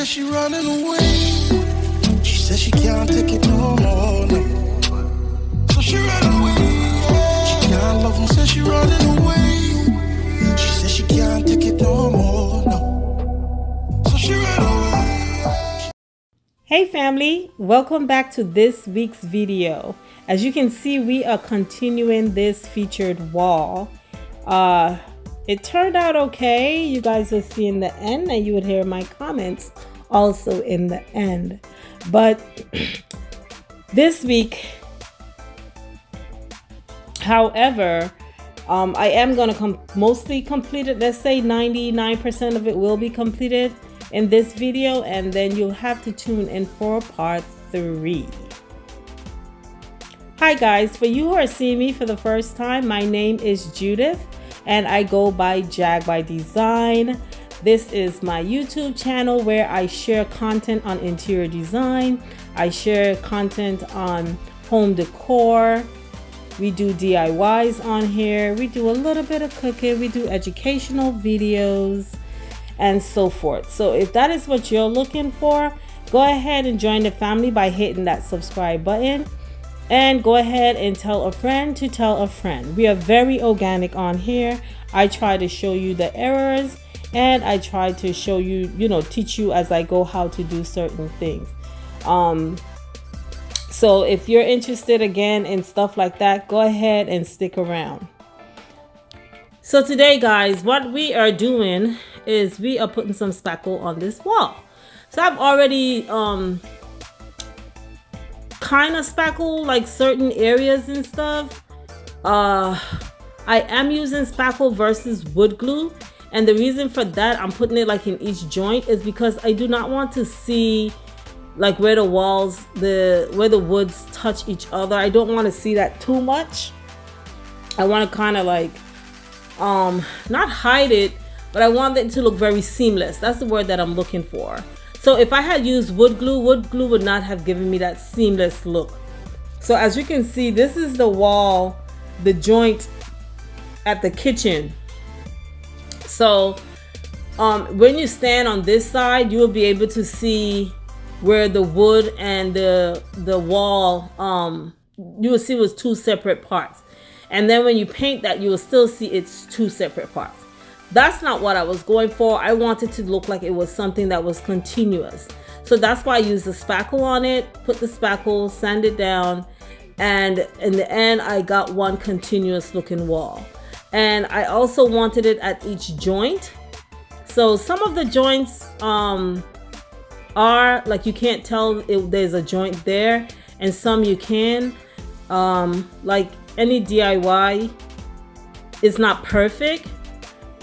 she running away. She said she can't take it no more, no. So she ran away. She can't love him, said she running away. She said she can't take it no more, no. So she ran away. Hey family, welcome back to this week's video. As you can see, we are continuing this featured wall. It turned out okay. You guys will see in the end, and you would hear my comments also in the end. But this week, however, I am going to mostly complete it. Let's say 99% of it will be completed in this video, and then you'll have to tune in for part 3. Hi guys, for you who are seeing me for the first time, my name is Judith and I go by JAGbyDesign. This is my YouTube channel where I share content on interior design. I share content on home decor. We do DIYs on here. We do a little bit of cooking. We do educational videos and so forth. So if that is what you're looking for, go ahead and join the family by hitting that subscribe button. And go ahead and tell a friend to tell a friend. We are very organic on here. I try to show you the errors and I try to show you, teach you as I go how to do certain things. So if you're interested again in stuff like that, go ahead and stick around. So today guys, what we are doing is we are putting some spackle on this wall. So I've already kind of spackle like certain areas and stuff. I am using spackle versus wood glue, and the reason for that, I'm putting it like in each joint, is because I do not want to see like where the walls, where the woods touch each other. I don't want to see that too much. I want to kind of like not hide it, but I want it to look very seamless. That's the word that I'm looking for. So if I had used wood glue would not have given me that seamless look. So as you can see, this is the wall, the joint at the kitchen. So when you stand on this side, you will be able to see where the wood and the wall, you will see it was 2 separate parts. And then when you paint that, you will still see it's 2 separate parts. That's not what I was going for. I wanted to look like it was something that was continuous. So that's why I used the spackle on it, put the spackle, sand it down, and in the end, I got one continuous looking wall. And I also wanted it at each joint. So some of the joints are like, you can't tell if there's a joint there, and some you can. Like any DIY, it's not perfect.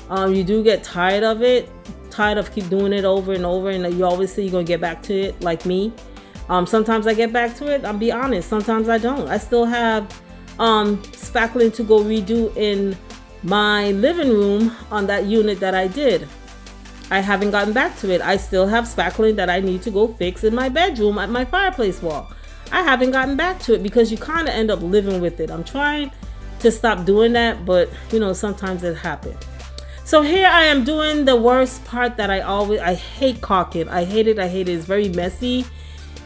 You do get tired of it, keep doing it over and over, and you always say you're gonna get back to it, like me. Sometimes I get back to it, I'll be honest, sometimes I don't. I still have spackling to go redo in my living room on that unit that I did. I haven't gotten back to it. I still have spackling that I need to go fix in my bedroom at my fireplace wall. I haven't gotten back to it because you kind of end up living with it. I'm trying to stop doing that, but sometimes it happens. So here I am doing the worst part that I hate caulking. I hate it. It's very messy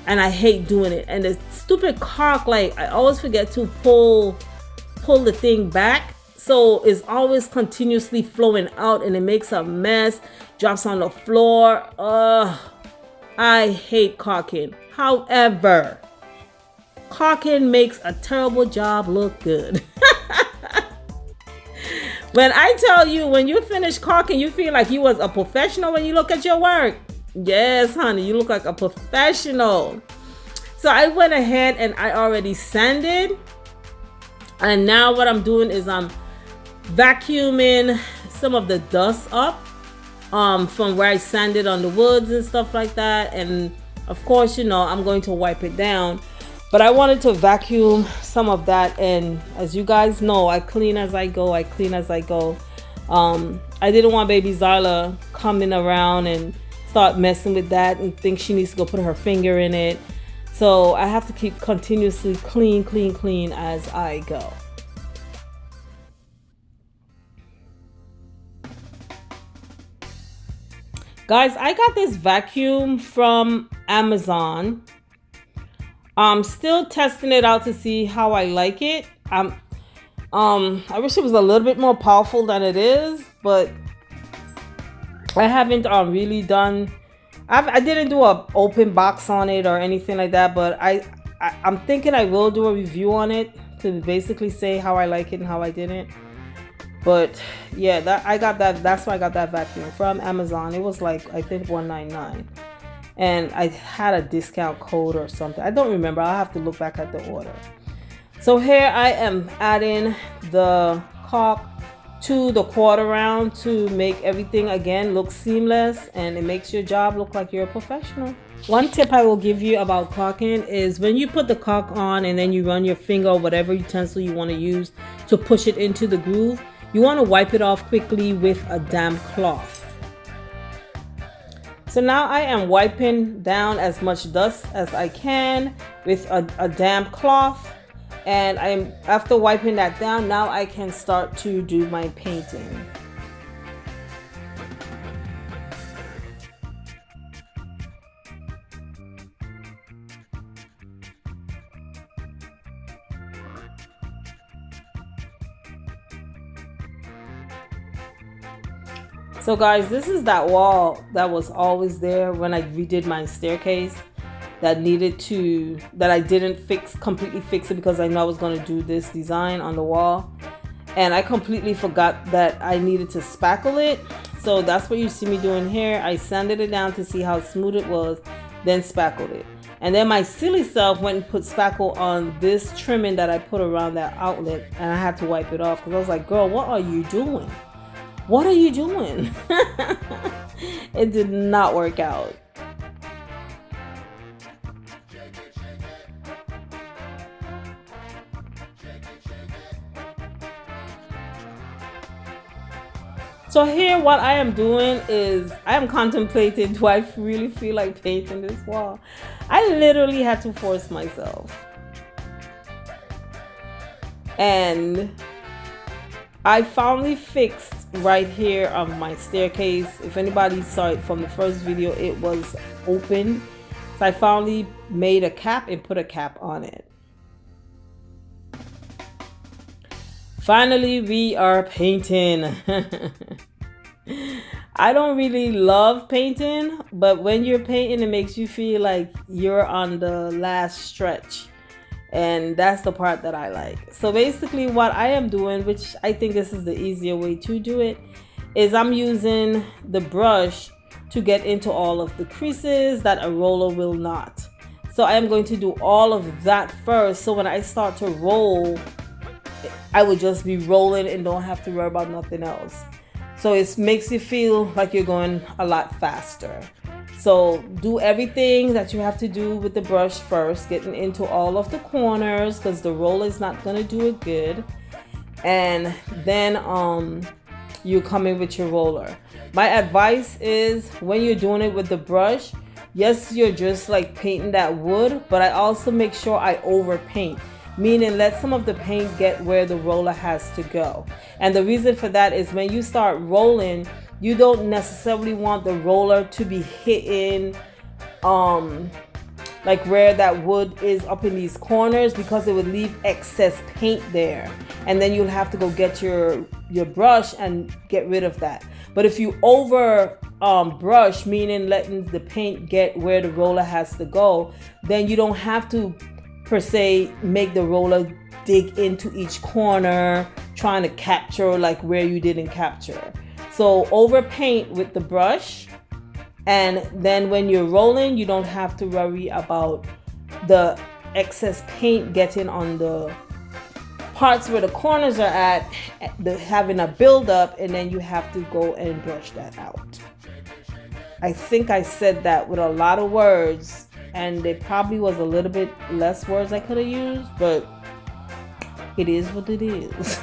and I hate doing it. And the stupid caulk, like I always forget to pull the thing back. So it's always continuously flowing out and it makes a mess, drops on the floor. I hate caulking. However, caulking makes a terrible job look good. When I tell you, when you finish caulking, you feel like you was a professional when you look at your work. Yes, honey, you look like a professional. So I went ahead and I already sanded. And now what I'm doing is I'm vacuuming some of the dust up from where I sanded on the woods and stuff like that. And of course, I'm going to wipe it down. But I wanted to vacuum some of that, and as you guys know, I clean as I go. I didn't want baby Zyla coming around and start messing with that and think she needs to go put her finger in it. So I have to keep continuously clean as I go. Guys, I got this vacuum from Amazon. I'm still testing it out to see how I like it. I wish it was a little bit more powerful than it is, but I haven't really done. I didn't do an open box on it or anything like that, but I'm thinking I will do a review on it to basically say how I like it and how I didn't. But yeah, that's why I got that vacuum from Amazon. It was like, I think $199, and I had a discount code or something. I don't remember. I'll have to look back at the order. So here I am adding the caulk to the quarter round to make everything again look seamless, and it makes your job look like you're a professional. One tip I will give you about caulking is when you put the caulk on and then you run your finger or whatever utensil you want to use to push it into the groove, you want to wipe it off quickly with a damp cloth. So now I am wiping down as much dust as I can with a damp cloth, and after wiping that down, now I can start to do my painting. So guys, this is that wall that was always there when I redid my staircase that I didn't completely fix it because I know I was going to do this design on the wall, and I completely forgot that I needed to spackle it. So that's what you see me doing here. I sanded it down to see how smooth it was, then spackled it. And then my silly self went and put spackle on this trimming that I put around that outlet, and I had to wipe it off because I was like, girl, what are you doing? What are you doing? It did not work out. So here what I am doing is I am contemplating, do I really feel like painting this wall? I literally had to force myself. And I finally fixed right here on my staircase. If anybody saw it from the first video, it was open. So I finally made a cap and put a cap on it. Finally, we are painting. I don't really love painting, but when you're painting, it makes you feel like you're on the last stretch. And that's the part that I like. So basically what I am doing, which I think this is the easier way to do it, is I'm using the brush to get into all of the creases that a roller will not. So I am going to do all of that first. So when I start to roll, I would just be rolling and don't have to worry about nothing else. So it makes you feel like you're going a lot faster. So do everything that you have to do with the brush first, getting into all of the corners because the roller is not going to do it good. And then you come in with your roller. My advice is when you're doing it with the brush, yes, you're just like painting that wood, but I also make sure I overpaint. Meaning let some of the paint get where the roller has to go. And the reason for that is when you start rolling, you don't necessarily want the roller to be hitting like where that wood is up in these corners, because it would leave excess paint there. And then you'll have to go get your brush and get rid of that. But if you over brush, meaning letting the paint get where the roller has to go, then you don't have to per se make the roller dig into each corner trying to capture like where you didn't capture. So over paint with the brush, and then when you're rolling, you don't have to worry about the excess paint getting on the parts where the corners are at, having a buildup, and then you have to go and brush that out. I think I said that with a lot of words, and there probably was a little bit less words I could have used, but it is what it is.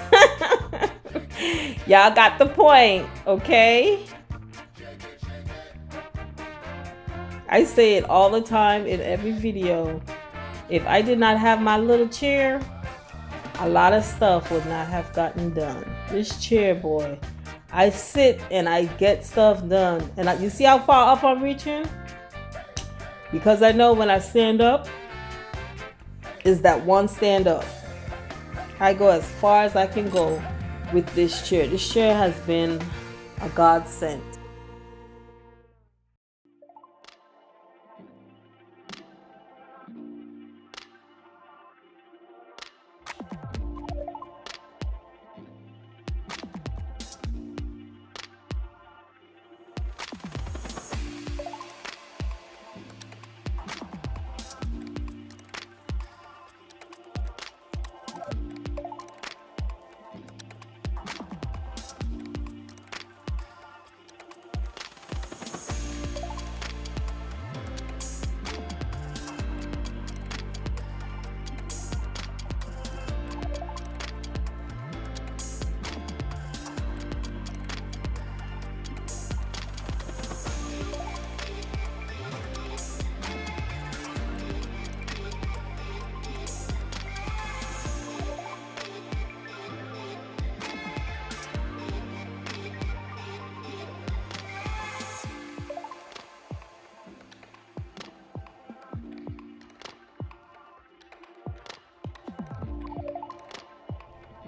Y'all got the point, okay? I say it all the time in every video. If I did not have my little chair, a lot of stuff would not have gotten done. This chair, boy, I sit and I get stuff done. And you see how far up I'm reaching? Because I know when I stand up, is that one stand up. I go as far as I can go with this chair. This chair has been a godsend.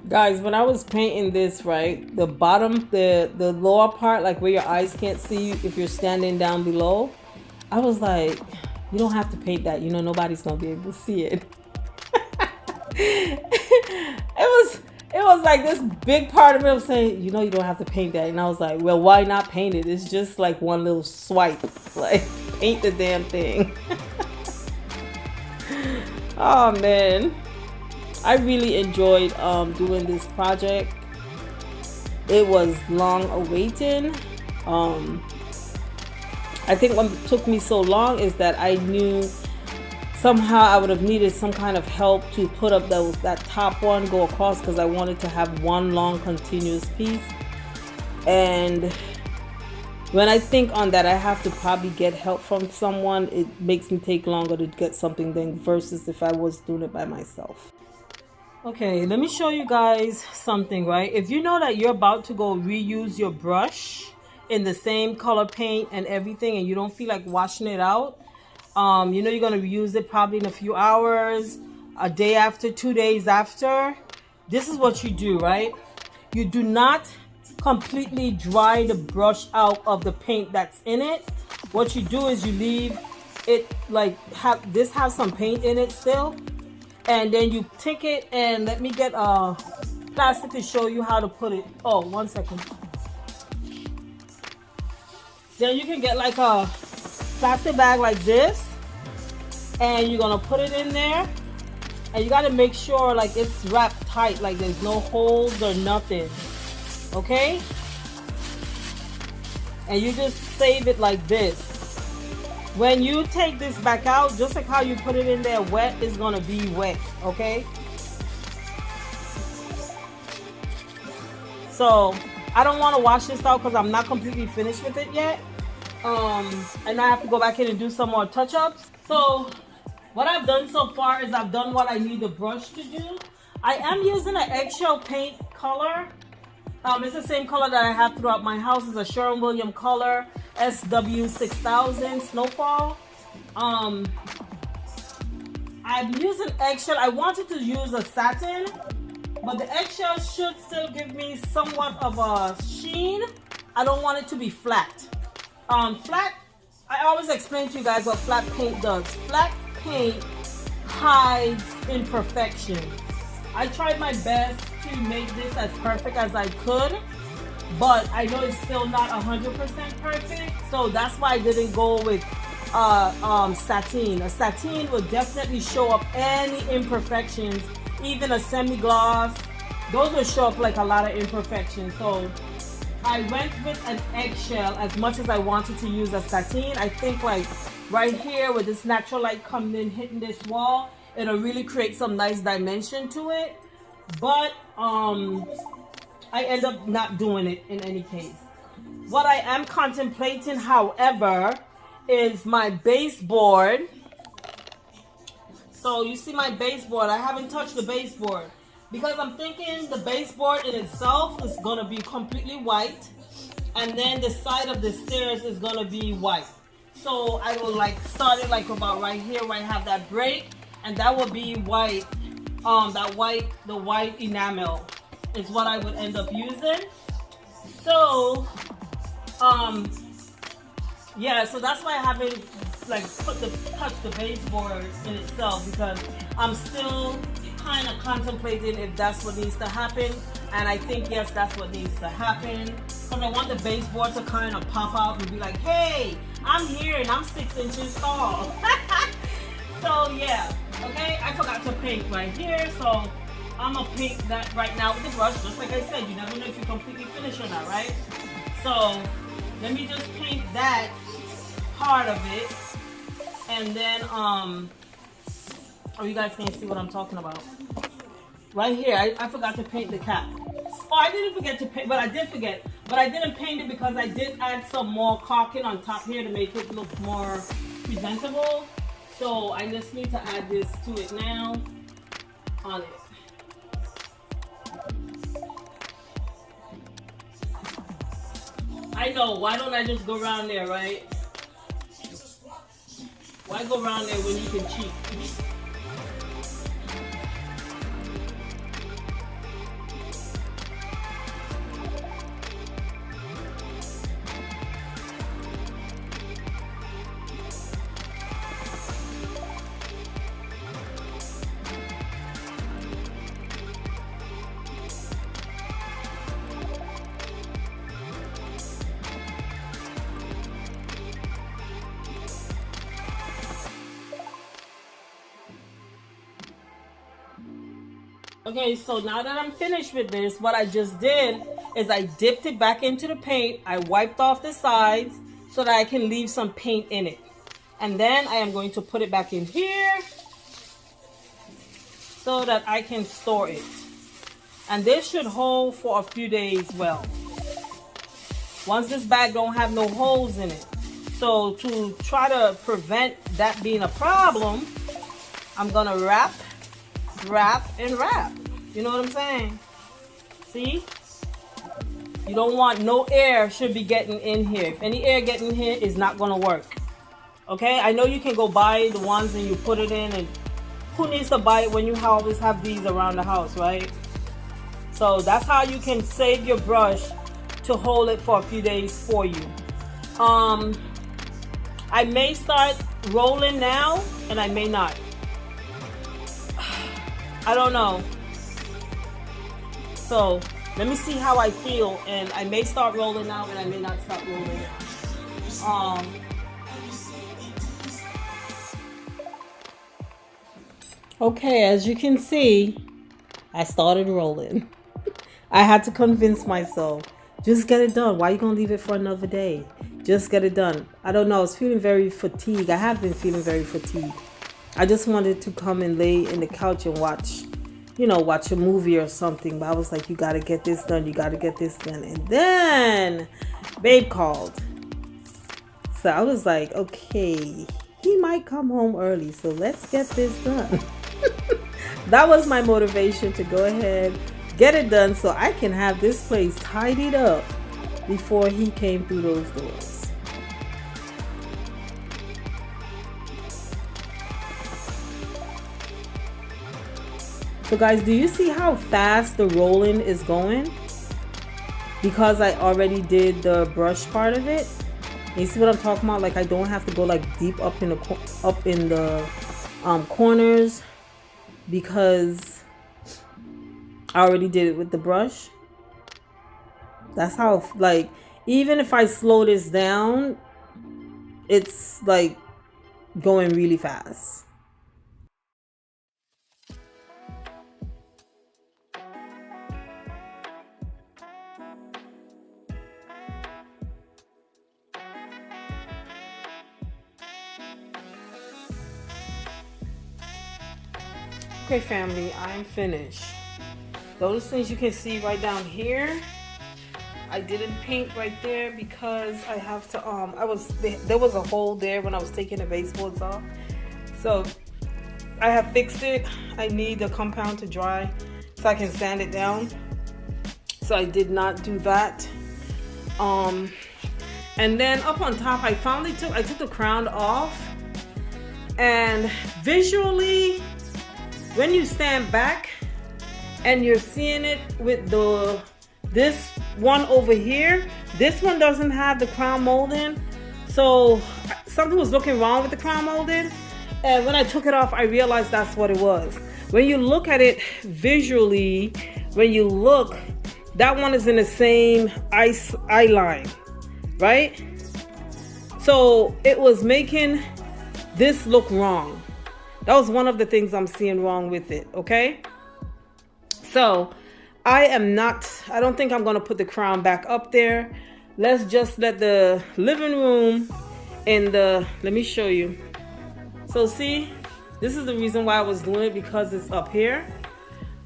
Guys, when I was painting this, right, the bottom, the lower part, like where your eyes can't see if you're standing down below, I was like, you don't have to paint that. You know, nobody's gonna be able to see it. It was like this big part of me was saying, you know, you don't have to paint that. And I was like, well, why not paint it? It's just like one little swipe. Like, paint the damn thing. Oh, man. I really enjoyed doing this project. It was long awaiting. I think what took me so long is that I knew somehow I would have needed some kind of help to put up that top one, go across, because I wanted to have one long continuous piece. And when I think on that, I have to probably get help from someone. It makes me take longer to get something done versus if I was doing it by myself. Okay, let me show you guys something, right? If you know that you're about to go reuse your brush in the same color paint and everything, and you don't feel like washing it out, you know you're going to reuse it probably in a few hours, a day after, 2 days after. This is what you do, right? You do not completely dry the brush out of the paint that's in it. What you do is you leave it like have some paint in it still. And then you take it, and let me get a plastic to show you how to put it. Oh, 1 second. Then you can get like a plastic bag like this, and you're gonna put it in there, and you gotta make sure like it's wrapped tight, like there's no holes or nothing. Okay? And you just save it like this. When you take this back out, just like how you put it in there wet, it's gonna be wet, okay? So I don't want to wash this out because I'm not completely finished with it yet. And I have to go back in and do some more touch-ups. So what I've done so far is I've done what I need the brush to do. I am using an eggshell paint color. It's the same color that I have throughout my house. It's a Sherwin-Williams color, SW6000 Snowfall. I'm using eggshell. I wanted to use a satin, but the eggshell should still give me somewhat of a sheen. I don't want it to be flat. Flat, I always explain to you guys what flat paint does. Flat paint hides imperfection. I tried my best to make this as perfect as I could, but I know it's still not 100% perfect, so that's why I didn't go with sateen. A sateen will definitely show up any imperfections, even a semi-gloss. Those will show up like a lot of imperfections. So I went with an eggshell as much as I wanted to use a sateen. I think like right here with this natural light coming in, hitting this wall, it'll really create some nice dimension to it. But I end up not doing it in any case. What I am contemplating, however, is my baseboard. So you see my baseboard, I haven't touched the baseboard because I'm thinking the baseboard in itself is gonna be completely white. and then the side of the stairs is gonna be white. So I will like start it like about right here where I have that break, and that will be white. The white enamel is what I would end up using. So yeah, so that's why I haven't like touch the baseboard in itself, because I'm still kind of contemplating if that's what needs to happen. And I think yes, that's what needs to happen, because I want the baseboard to kind of pop out and be like, hey, I'm here and I'm 6 inches tall. So yeah, okay, I forgot to paint right here, so I'm gonna paint that right now with the brush. Just like I said, you never know if you completely finish or not, right? So let me just paint that part of it, and then oh, you guys can't see what I'm talking about. Right here, I forgot to paint the cap. Oh, I didn't forget to paint, but I did forget. But I didn't paint it because I did add some more caulking on top here to make it look more presentable. So I just need to add this to it now on it. I know, why don't I just go around there, right? Why go around there when you can cheat? Okay, so now that I'm finished with this, what I just did is I dipped it back into the paint. I wiped off the sides so that I can leave some paint in it. And then I am going to put it back in here so that I can store it. And this should hold for a few days well. Once this bag don't have no holes in it. So to try to prevent that being a problem, I'm gonna wrap, and wrap. You know what I'm saying? See? You don't want no air should be getting in here. If any air getting in here, is not gonna work. Okay? I know you can go buy the ones and you put it in, and who needs to buy it when you always have these around the house, right? So that's how you can save your brush to hold it for a few days for you. I may start rolling now and I may not. I don't know. So let me see how I feel, and I may start rolling now and I may not start rolling now. Okay, as you can see, I started rolling. I had to convince myself, just get it done. Why are you gonna leave it for another day? Just get it done. I don't know, I was feeling very fatigued. I have been feeling very fatigued. I just wanted to come and lay in the couch and watch, you know, watch a movie or something. But I was like, you gotta get this done. You gotta get this done. And then babe called. So I was like, okay, he might come home early. So let's get this done. That was my motivation to go ahead, get it done so I can have this place tidied up before he came through those doors. So guys, do you see how fast the rolling is going? Because I already did the brush part of it. You see what I'm talking about? Like I don't have to go like deep up in the corners, because I already did it with the brush. That's how, like, even if I slow this down, it's like going really fast. Okay family, I'm finished. Those things you can see right down here, I didn't paint right there because I have to there was a hole there when I was taking the baseboards off. So I have fixed it. I need the compound to dry so I can sand it down. So I did not do that. And then up on top, I took the crown off, and visually, when you stand back and you're seeing it with this one over here, this one doesn't have the crown molding, so something was looking wrong with the crown molding. And when I took it off, I realized that's what it was. When you look at it visually, that one is in the same eye line, right? So it was making this look wrong. That was one of the things I'm seeing wrong with it, okay? So I don't think I'm gonna put the crown back up there. Let's just let the living room let me show you. So see, this is the reason why I was doing it, because it's up here.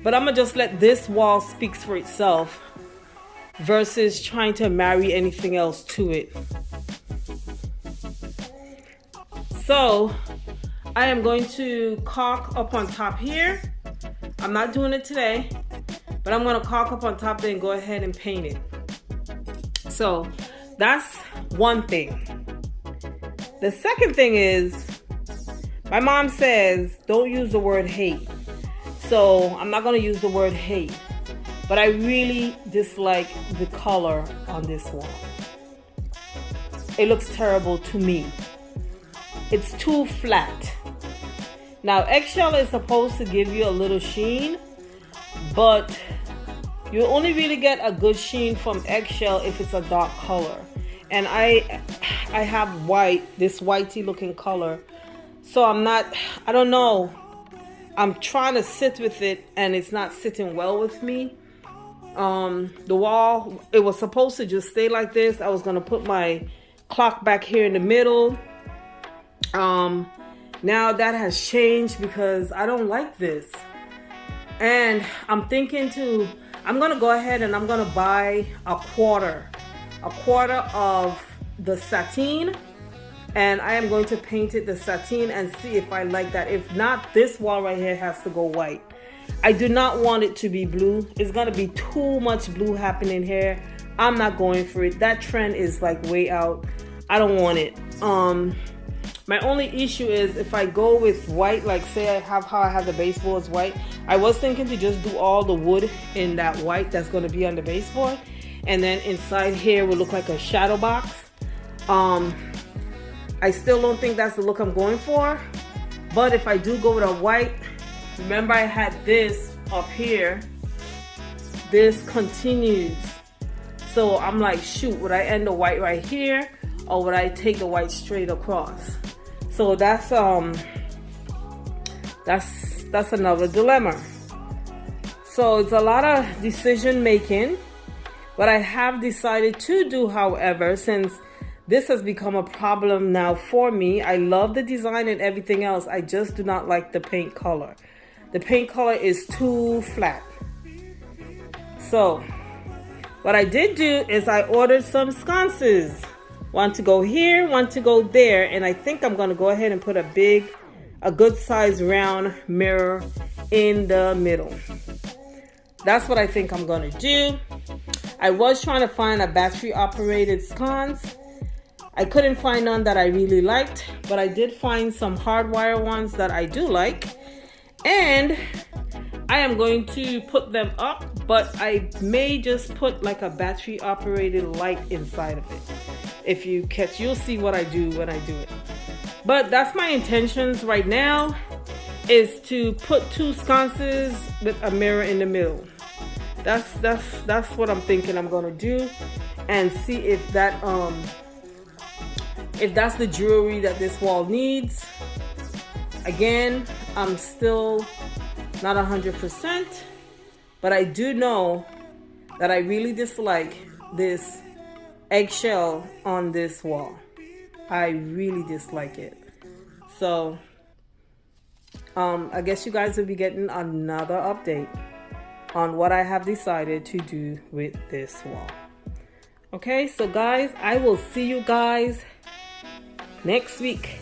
But I'm gonna just let this wall speak for itself versus trying to marry anything else to it. So I am going to caulk up on top here. I'm not doing it today, but I'm gonna caulk up on top there and go ahead and paint it. So that's one thing. The second thing is, my mom says don't use the word hate. So I'm not gonna use the word hate, but I really dislike the color on this wall. It looks terrible to me. It's too flat. Now eggshell is supposed to give you a little sheen, but you only really get a good sheen from eggshell if it's a dark color. And I have white, this whitey looking color. So I don't know. I'm trying to sit with it and it's not sitting well with me. The wall, it was supposed to just stay like this. I was gonna put my clock back here in the middle. Now that has changed because I don't like this. And I'm thinking I'm gonna go ahead and I'm gonna buy a quarter of the sateen, and I am going to paint it the sateen and see if I like that. If not, this wall right here has to go white. I do not want it to be blue. It's gonna be too much blue happening here. I'm not going for it. That trend is like way out. I don't want it. My only issue is if I go with white, like say how I have the baseboards white, I was thinking to just do all the wood in that white that's going to be on the baseboard, and then inside here will look like a shadow box. I still don't think that's the look I'm going for, but if I do go with a white, remember I had this up here, this continues. So I'm like, shoot, would I end the white right here, or would I take the white straight across? So that's another dilemma. So it's a lot of decision making. What I have decided to do, however, since this has become a problem now for me, I love the design and everything else, I just do not like the paint color. The paint color is too flat. So what I did do is I ordered some sconces. One to go here, one to go there, and I think I'm gonna go ahead and put a good size round mirror in the middle. That's what I think I'm gonna do. I was trying to find a battery operated sconce. I couldn't find none that I really liked, but I did find some hardwire ones that I do like, and I am going to put them up, but I may just put like a battery operated light inside of it. If you catch, you'll see what I do when I do it. But that's my intentions right now, is to put two sconces with a mirror in the middle. That's what I'm thinking I'm gonna do, and see if that's the jewelry that this wall needs. Again, I'm still not 100%, but I do know that I really dislike this eggshell on this wall. I really dislike it. So I guess you guys will be getting another update on what I have decided to do with this wall. Okay, so guys, I will see you guys next week.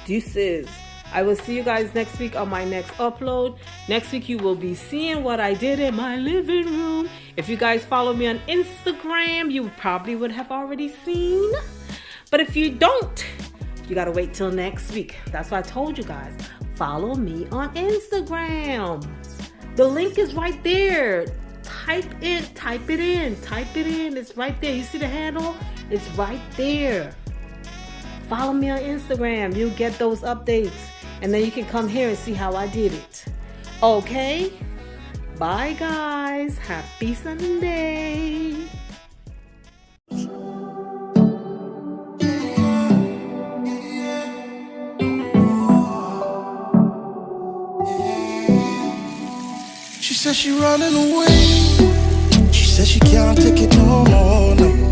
Deuces. I will see you guys next week on my next upload. Next week you will be seeing what I did in my living room. If you guys follow me on Instagram, you probably would have already seen. But if you don't, you gotta wait till next week. That's why I told you guys, follow me on Instagram. The link is right there. Type it in. It's right there. You see the handle? It's right there. Follow me on Instagram. You'll get those updates. And then you can come here and see how I did it. Okay? Bye, guys. Happy Sunday. She said she running away. She said she can't take it no more. No.